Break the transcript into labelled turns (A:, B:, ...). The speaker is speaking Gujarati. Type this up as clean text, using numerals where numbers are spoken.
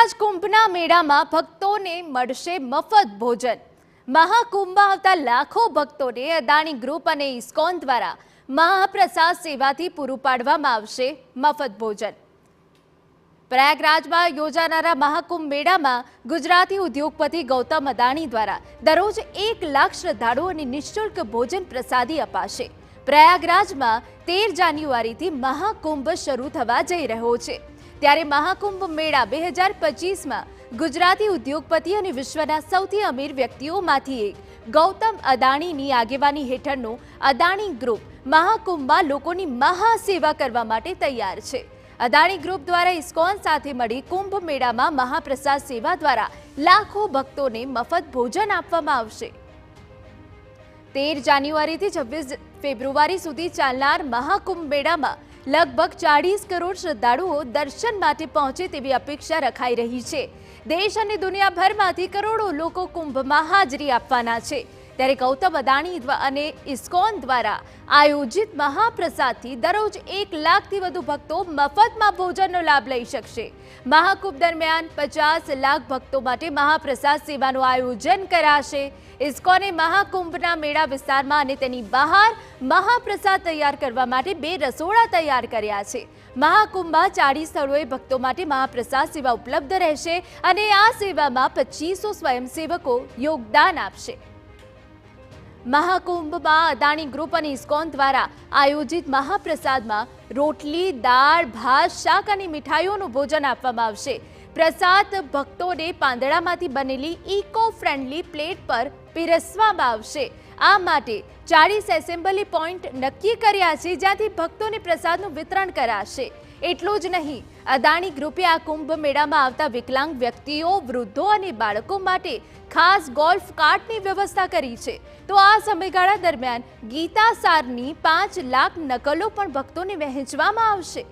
A: પ્રયાગરાજ કુંભના મેળામાં ભક્તોને મળશે મફત ભોજન। મહાકુંભમાં આવતા લાખો ભક્તોને અદાણી ગ્રુપ અને ઇસ્કોન દ્વારા મહાપ્રસાદ સેવાથી પૂરું પાડવામાં આવશે મફત ભોજન। પ્રયાગરાજમાં યોજાનારા મહાકુંભ મેળામાં ગુજરાતી ઉદ્યોગપતિ ગૌતમ અદાણી દ્વારા દરરોજ 1 લાખ શ્રદ્ધાળુઓને નિઃશુલ્ક ભોજન પ્રસાદી અપાશે। પ્રયાગરાજમાં 13 જાન્યુઆરીથી મહાકુંભ શરૂ થવા જઈ રહ્યો છે, ત્યારે મહાકુંભ મેળા 2025માં ગુજરાતી ઉદ્યોગપતિ અને વિશ્વના સૌથી અમીર વ્યક્તિઓમાંથી એક ગૌતમ અદાણીની આગેવાની હેઠળનું અદાણી ગ્રુપ મહાકુંભમાં લોકોની મહાસેવા કરવા માટે તૈયાર છે। અદાણી ગ્રુપ દ્વારા ઇસ્કોન સાથે મળી કુંભ મેળામાં મહાપ્રસાદ સેવા દ્વારા લાખો ભક્તોને મફત ભોજન આપવામાં આવશે। 13 જાન્યુઆરીથી 26 ફેબ્રુઆરી સુધી ચાલનાર મહાકુંભ મેળામાં લગભગ 40 કરોડ શ્રદ્ધાળુઓ દર્શન માટે પહોંચે તેવી અપેક્ષા રખાઈ રહી છે। દેશ અને દુનિયાભરમાંથી કરોડો લોકો કુંભમાં હાજરી આપવાના છે, ત્યારે ગૌતમ અદાણી અને ઇસ્કોન દ્વારા આયોજિત મહાપ્રસાદથી દરરોજ 1 લાખથી વધુ ભક્તો મફતમાં ભોજનનો લાભ લઈ શકશે। મહાકુંભ દરમિયાન 50 લાખ ભક્તો માટે મહાપ્રસાદ સેવાનું આયોજન કરાશે। ઇસ્કોને મહાકુંભના મેળા વિસ્તારમાં અને તેની બહાર મહાપ્રસાદ તૈયાર કરવા માટે 2 રસોડા તૈયાર કર્યા છે। મહાકુંભમાં 40 સ્થળોએ ભક્તો માટે મહાપ્રસાદ સેવા ઉપલબ્ધ રહેશે અને આ સેવામાં 2500 સ્વયંસેવકો યોગદાન આપશે। મહાકુંભમાં અદાણી ગ્રુપ અને ઇસ્કોન દ્વારા આયોજિત મહાપ્રસાદમાં રોટલી, દાળ, ભાત, શાક અને મીઠાઈઓનું ભોજન આપવામાં આવશે। પ્રસાદ ભક્તોને પાંદડામાંથી બનેલી ઇકો ફ્રેન્ડલી પ્લેટ પર પીરસવામાં આવશે। આ માટે 40 એસેમ્બલી પોઈન્ટ નક્કી કર્યા છે, જ્યાંથી ભક્તોને પ્રસાદનું વિતરણ કરાશે। એટલું જ નહીં, અદાણી ગ્રુપે આ કુંભ મેળામાં આવતા વિકલાંગ વ્યક્તિઓ, વૃદ્ધો અને બાળકો માટે ખાસ ગોલ્ફ કાર્ટની વ્યવસ્થા કરી છે। તો આ સમયગાળા દરમિયાન ગીતા સારની 5 લાખ નકલો પણ ભક્તોને વહેંચવામાં આવશે।